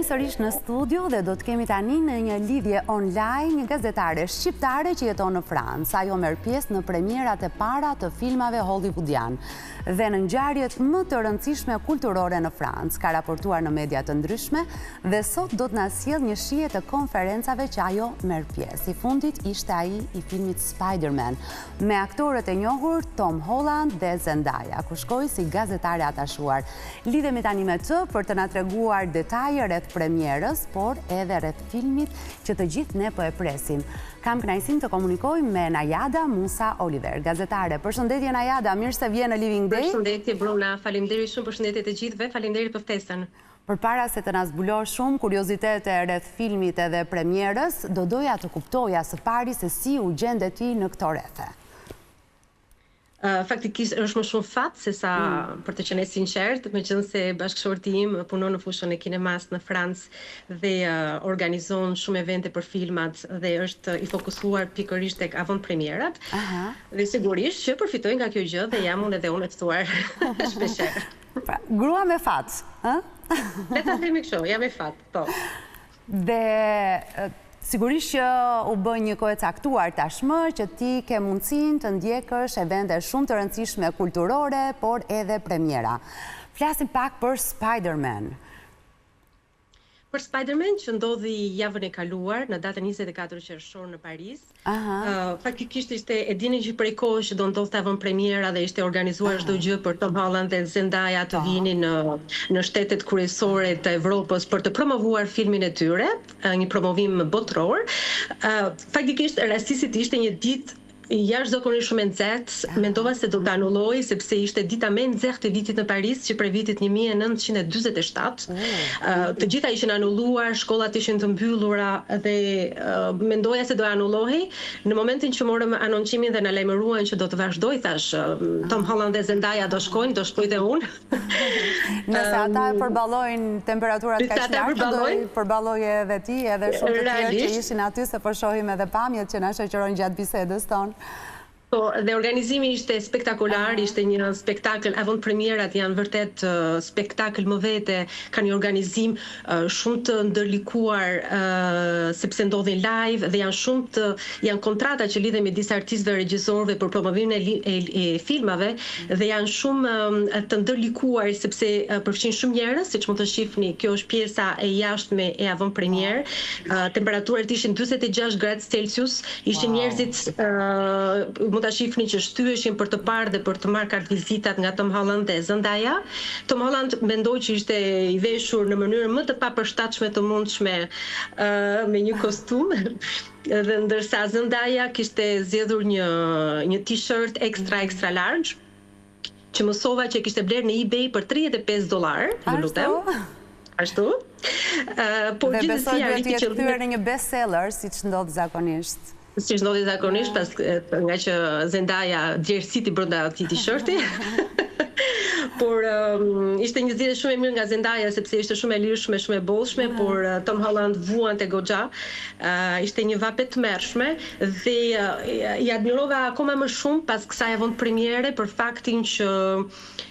sërish në studio dhe do të kemi tani në një lidhje online një gazetare shqiptare që jeton në Francë. Ajo merr pjesë në premierat e para të filmave hollywoodian dhe në ngjarjet më të rëndësishme kulturore në Francë. Ka raportuar në media të ndryshme dhe sot do të na sjell një shije të konferencave që ajo merr pjesë. I fundit ishte ai i filmit Spider-Man me aktorët e njohur Tom Holland dhe Zendaya, ku shkoi si gazetare atashuar. Lidhemi tani me të për të na treguar detaje rreth premierës, por edhe rreth filmit që të gjithë ne po e presim. Kam kënaqësinë të komunikoj me Najada Musa Oliver, gazetare. Përshëndetje Najada, mirë se vjen në Living Day. Përshëndetje Bruna, faleminderit shumë, përshëndetje të gjithëve, faleminderit për ftesën. Përpara se të na zbulosh shumë kuriozitete rreth filmit edhe premierës, do doja të kuptoja së pari se si u gjende ti në këto rrethe. Faktikisht është më shumë fat se sa për të qenë sinqert, meqense bashkëshorti im punon në fushën e kinemas në Francë dhe organizon shumë evente për filmat dhe është i fokusuar pikërisht tek avantpremierat. Dhe sigurisht që përfitoj nga kjo gjë dhe jam unë edhe unë e ftuar shpeshherë. Pra, grua me fat, ë? Le ta themi kështu, jam me fat, po. Dhe sigurisht që u bën një kohë e caktuar tashmë që ti ke mundësinë të ndjekësh evente shumë të rëndësishme kulturore, por edhe premiera. Flasim pak për Spider-Man. Për Spider-Man që ndodhi javën e kaluar në datën 24 qershor në Paris. Faktikisht ishte e dini që prej kohësh që do ndodhte avantpremiera dhe ishte organizuar çdo gjë për Tom Holland dhe Zendaya të vinin në shtetet kryesore të Evropës për të promovuar filmin e tyre, një promovim botror. Faktikisht rastësisht ishte një ditë jashtëzakonisht shumë e nxehtë, mendova se do të anulloj sepse ishte dita më e nxehtë e vitit në Paris që prej vitit 1947. Të gjitha ishin anulluar, shkollat ishin të mbyllura dhe mendoja se do anullohej. Në momentin që morëm anoncimin dhe na lajmëruan që do të vazhdoj, thash Tom Holland dhe Zendaya do shkojnë, do shkoj dhe unë. Nëse ata përballojnë temperaturat kaq të larta, do i përballojë edhe ti edhe shumë të tjerë që ishin aty, se po shohim edhe pamjet që na shoqërojnë gjatë bisedës tonë. Dhe organizimi ishte spektakolar, ishte një spektakël, avantpremierat janë vërtet spektakël më vete, ka një organizim shumë të ndërlikuar sepse ndodhin live dhe janë kontrata që lidhen me disa artistëve regjisorëve për promovimin e filmave dhe janë shumë të ndërlikuar sepse përfshin shumë njerëz, siç mund të shihni, kjo është pjesa e jashtme e avantpremier. Temperaturat ishin 46 gradë Celsius, ishin njerëzit mund ta shihni që shtyheshin për të parë dhe për të marrë kartë vizitat nga Tom Holland dhe Zendaya. Tom Holland mendoi që ishte i veshur në mënyrë më të papërshtatshme të mundshme me një kostum. Dhe ndërsa Zendaya kishte zgjedhur një t-shirt extra large që mësova që kishte bler në eBay për $35, ju lutem. Ashtu. Por gjithsesi arriti që thyer në një bestseller siç ndodh zakonisht. Si ndodhi zakonisht, nga që Zendaya djersiti brenda atij t-shirti. Por ishte një zgjedhje shumë e mirë nga Zendaya sepse ishte shumë e lirshme, shumë e bollshme, por Tom Holland vuante goxha. Ishte një vapë të mërshme dhe i admirova akoma më shumë pas kësaj avantpremiere për faktin që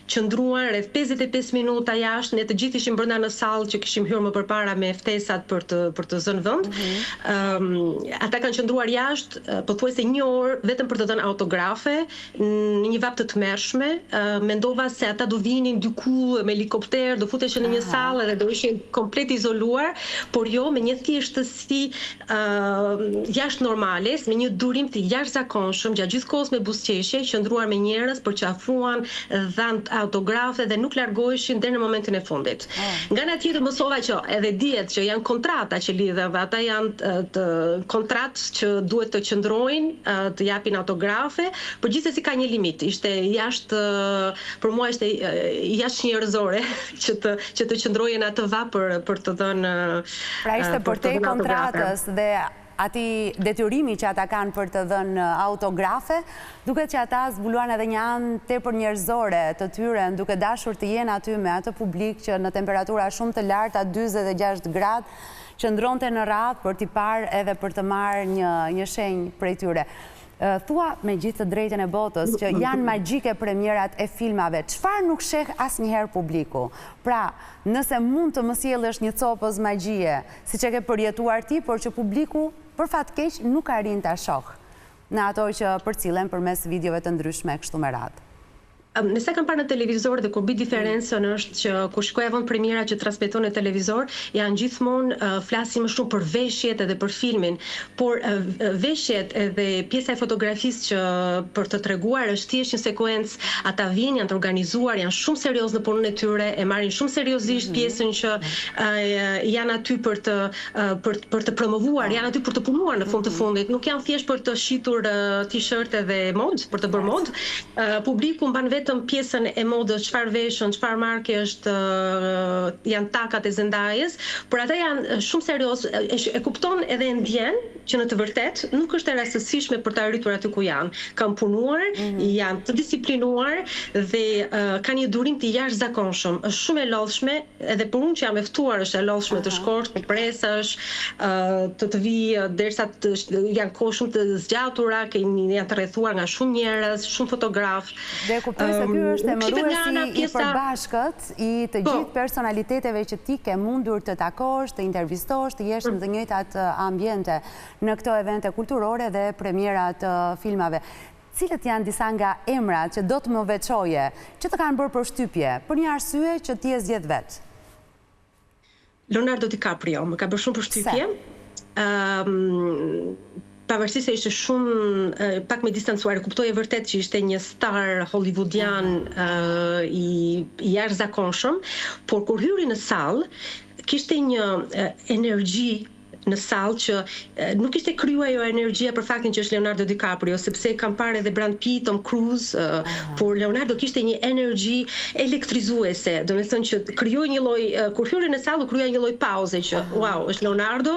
qëndruan rreth 55 minuta jashtë, ne të gjithë ishim brenda në sallë që kishim hyrë më përpara me ftesat për të zënë vend. Ata kanë qëndruar jashtë pothuajse 1 orë vetëm për të dhënë autografe në një vapë të tmerrshme. Mendova se ata do vinin diku me helikopter, do futeshin në një sallë dhe do ishin komplet izoluar, por jo, me një thjeshtësi jashtë normales, me një durim të jashtëzakonshëm gjatë gjithë kohës me buzëqeshje, qëndruar me njerëz për që afruan, dhanë autografe dhe nuk largoheshin deri në momentin e fundit. Nga ana tjetër mësova që edhe dihet që janë kontrata që lidhen dhe ata janë kontratë që duhet të qëndrojnë, të japin autografe, por gjithsesi ka një limit. Ishte jashtë, për mua ishte jashtë njerëzore që të qëndrojen atë vapë për të dhënë. Pra ishte përtej kontratës dhe ati detyrimi që ata kanë për të dhënë autografe, duket që ata zbuluan edhe një anë tepër njerëzore të tyre, duke dashur të jenë aty me atë publik që në temperatura shumë të larta, 46 gradë, qëndronte në radhë për t'i parë edhe për të marrë një shenjë prej tyre. Thua me gjithë të drejtën e botës që janë magjike premierat e filmave. Çfarë nuk sheh asnjëherë publiku? Pra, nëse mund të më sjellësh një copëz magjie, siç e ke përjetuar ti, por që publiku për fat keq nuk arrin ta shohë në ato që përcillen përmes videove të ndryshme kështu me radhë. Nëse kam parë në televizor dhe kur bëj diferencën është që kur shkoj avon premiera që transmeton në televizor, janë gjithmonë flasin më shumë për veshjet edhe për filmin, por veshjet edhe pjesa e fotografisë që për të treguar është thjesht një sekuencë, ata vijnë, janë të organizuar, janë shumë serioz në punën e tyre, e marrin shumë seriozisht pjesën që janë aty për të promovuar, janë aty për të punuar në fund të fundit, nuk janë thjesht për të shitur t-shirt edhe mod, për të bërë mod. Publiku mban vetëm pjesën e modës, çfarë veshën, çfarë marke është, janë takat e Zendayës, por ata janë shumë serioz, e kupton edhe e ndjen që në të vërtet nuk është e rastësishme për të arritur aty ku janë. Kanë punuar, janë të disiplinuar dhe kanë një durim të jashtëzakonshëm. Është shumë e lodhshme, edhe për unë që jam e ftuar është e lodhshme të shkosh, të presësh, të vi derisa janë kohë shumë të zgjatura, janë të rrethuar nga shumë njerëz, shumë fotograf. Dhe kuptoj se ky është emëruesi i përbashkët i të gjithë personaliteteve që ti ke mundur të takosh, të intervistosh, të jesh në të njëjtat ambiente në këto evente kulturore dhe premiera të filmave. Cilët janë disa nga emrat që do të më veçoje, që të kanë bërë përshtypje, për një arsye që ti e zgjedh vetë? Leonardo DiCaprio më ka bërë shumë përshtypje. Pavarësisht se ishte shumë pak me distancuar, kuptoj e vërtet që ishte një star hollywoodian i jashtëzakonshëm, por kur hyri në sallë, kishte një energji në sallë që nuk ishte kryer ajo energjia për faktin që është Leonardo DiCaprio, sepse kam parë edhe Brad Pitt, Tom Cruise, por Leonardo kishte një energji elektrizuese, domethënë që krijoi një lloj, kur hyri në sallë krijoi një lloj pauze që wow, është Leonardo,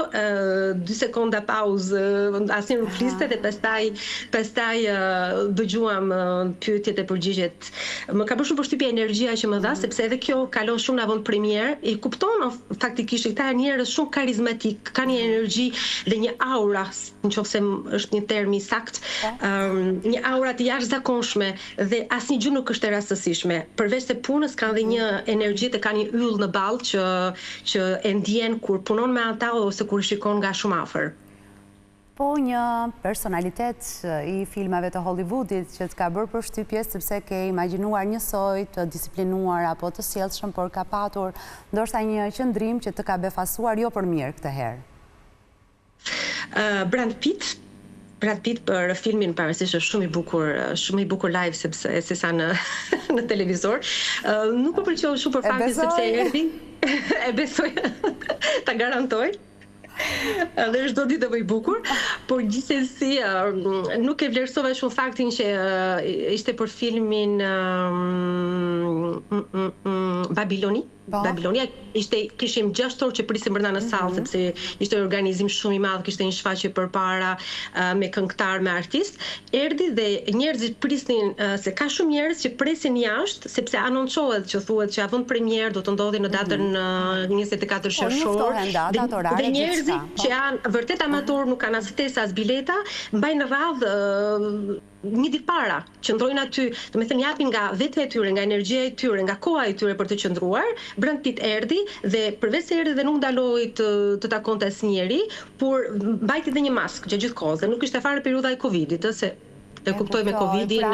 2 sekonda pauzë, asnjë nuk fliste dhe pastaj dëgjuam pyetjet e përgjigjet. Më ka bërë shumë përshtypje energjia që më dha, sepse edhe kjo kalon shumë në avantpremier, e kupton faktikisht këta janë njerëz shumë karizmatik, kanë energji dhe një aura, nëse është një term i sakt, një aura të jashtëzakonshme dhe asnjë gjë nuk është e rastësishme. Përveç se punës kanë dhe një energji të kanë një yll në ballë që e ndjen kur punon me ata ose kur shikon nga shumë afër. Po një personalitet i filmave të Hollywoodit që të ka bërë përshtypje sepse ke imagjinuar njësoj të disiplinuar apo të sjellshëm, por ka patur ndoshta një qëndrim që të ka befasuar jo për mirë këtë herë. Brad Pitt për filmin pavarësisht është shumë i bukur live se sa në televizor. Nuk më pëlqeu shumë për faktin sepse erdhi. E besoj, ta garantoj. Dhe është do ditë më i bukur, por gjithsesi nuk e vlerësova shumë faktin që ishte për filmin Babiloni. Kishim 6 orë që prisim brenda në sallë, sepse ishte organizim shumë i madh, kishte një shfaqje përpara me këngëtar, me artist. Erdhi dhe njerëzit prisnin se ka shumë njerëz që presin jashtë, sepse anoncohet që thuhet që avantpremier do të ndodhi në datën 24 qershor. Dhe njerëzit që janë vërtet amator, nuk kanë as ftesa as bileta, mbajnë radhë një ditë para, qëndrojnë aty, domethënë japin nga vetja e tyre, nga energjia e tyre, nga koha e tyre për të qëndruar. Brad Pitt erdhi dhe përveç se erdhi dhe nuk ndaloi të takonte asnjëri, por mbajti dhe një maskë gjatë gjithë kohës, dhe nuk ishte fare periudha e Covidit, se e kuptoj me Covidin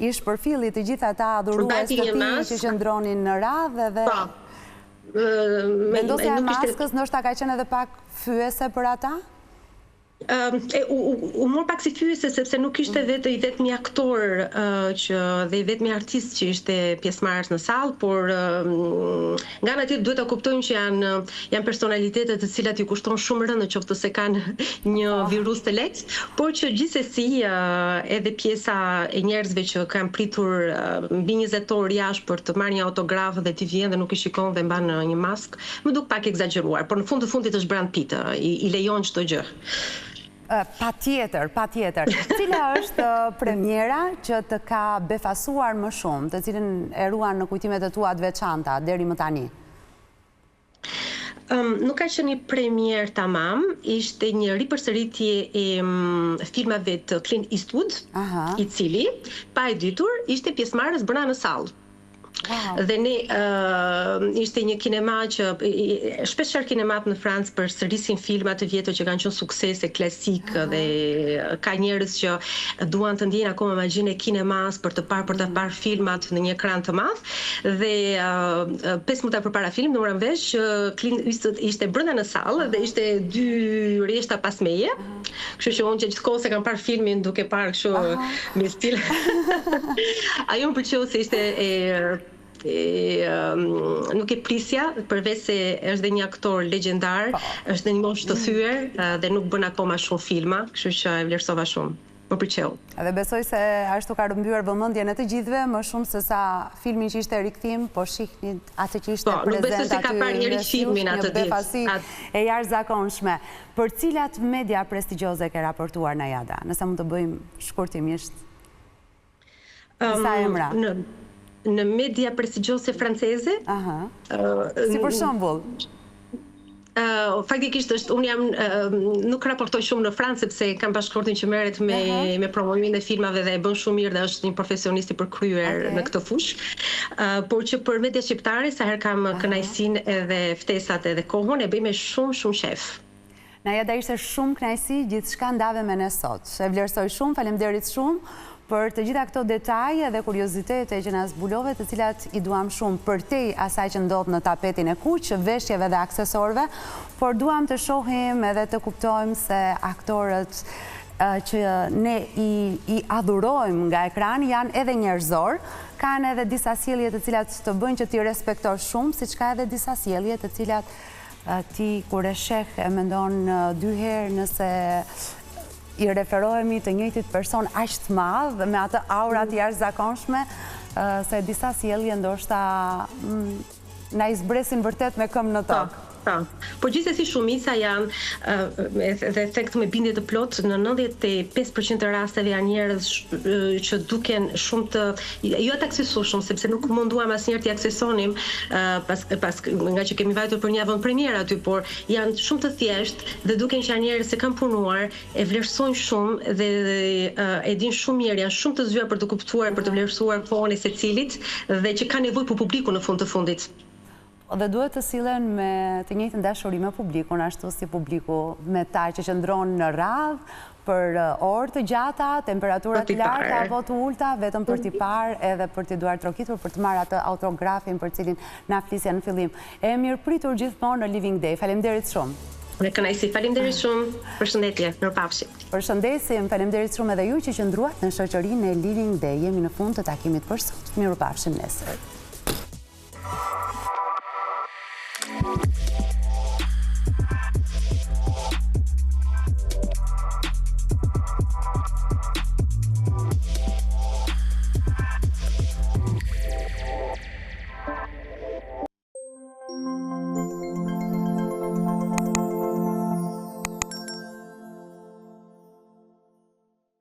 ish përfilli të gjithë ata adhurues të tij që qëndronin në radhë dhe vendosja e maskës ndoshta ka qenë edhe pak fyese për ata? U mor pak si fyese sepse nuk ishte vetë i vetmi aktor dhe i vetmi artist që ishte pjesëmarrës në sallë, por nga ana tjetër duhet ta kuptojmë që janë personalitete të cilat ju kushton shumë rënd nëse se kanë një virus të lehtë, por që gjithsesi edhe pjesa e njerëzve që kanë pritur mbi 20 orë jashtë për të marrë një autograf dhe t'i vjen dhe nuk i shikon dhe mban një maskë, më duk pak egzageruar, por në fund të fundit është Brad Pitt, i lejon çdo gjë. Patjetër. Cila është premiera që të ka befasuar më shumë, të cilën e ruan në kujtimet e tua të veçanta deri më tani? Nuk ka qenë një premier tamam, ishte një ripërsëritje e filmave të Clint Eastwood, i cili, pa e ditur, ishte pjesëmarrës brenda në sallë. Wow. Dhe ne ishte një kinema që shpeshherë kinemat në Francë përsërisin filma të vjetër që kanë qenë suksese klasik dhe ka njerëz që duan të ndjejnë akoma magjinë e kinemas për të parë filmat në një ekran të madh. Dhe 5 minuta përpara filmit morëm vesh që Clint Eastwood ishte brenda në sallë dhe ishte 2 rreshta pas meje. Kështu që unë që gjithkohë se kam parë filmin duke parë kështu me stil. Ajo më pëlqeu se ishte nuk e prisja, përveç se është dhe një aktor legjendar, është dhe një moshë të thyer dhe nuk bën akoma shumë filma, kështu që e vlerësova shumë. Më pëlqeu. Dhe besoj se ashtu ka rrëmbyer vëmendjen e të gjithëve, më shumë se sa filmi që ishte rikthim, po shihni atë që ishte prezent aty. Nuk besoj se ka parë njëri filmin atë ditë. Një befasi e jashtëzakonshme. Për cilat media prestigjioze ke raportuar Najada? Nëse mund të bëjmë shkurtimisht disa emra. Në media prestigjioze franceze? Si për shembull? Faktikisht unë nuk raportoj shumë në Francë sepse kam bashkëpunëtorin që merret me promovimin e filmave dhe e bën shumë mirë dhe është një profesionist i përkryer në këtë fushë. Por që për media shqiptare sa herë kam kënaqësinë edhe ftesat edhe kohën e bëj me shumë shef. Najada, ishte shumë kënaqësi, gjithçka ndave me ne sot. E vlerësoj shumë, faleminderit shumë për të gjitha këto detaje dhe kuriozitete që na zbulove, të cilat i duam shumë përtej asaj që ndodh në tapetin e kuq, veshjeve dhe aksesorëve, por duam të shohim edhe të kuptojmë se aktorët që ne i adhurojmë nga ekrani janë edhe njerëzor, kanë edhe disa sjellje të cilat të bëjnë që ti respektosh shumë, siç ka edhe disa sjellje të cilat ti kur e sheh e mendon 2 herë nëse i referohemi të njëjtit person aq të madh me atë aura të jashtëzakonshme, se disa sjellje ndoshta na i zbresin vërtet me këmbë në tokë. Po gjithsesi shumica janë dhe këtë me bindje të plot në 95% të rasteve janë njerëz që duken shumë të jo të aksesueshëm, sepse nuk munduam asnjëherë t'i aksesonim pas nga që kemi vajtur për një javë premier aty, por janë shumë të thjeshtë dhe duken që janë njerëz që kanë punuar, e vlerësojnë shumë dhe e dinë shumë mirë, janë shumë të zgjuar për të kuptuar, për të vlerësuar kohën e secilit dhe që kanë nevojë për publikun në fund të fundit. Dhe duhet të sillen me të njëjtën dashuri me publikun, ashtu si publiku me ta që qëndron në radhë për orë të gjata, temperatura të larta apo të ulta, vetëm për t'i parë edhe për t'i duar trokitur, për të marrë atë autografin për cilin na flisja në fillim. E mirë pritur gjithmonë në Living Day. Faleminderit shumë. Me kënaqësi, faleminderit shumë. Përshëndetje, mirupafshim. Përshëndesim, faleminderit shumë edhe ju që qëndruat në shoqërinë e Living Day. Jemi në fund të takimit për sot. Mirupafshim nesër.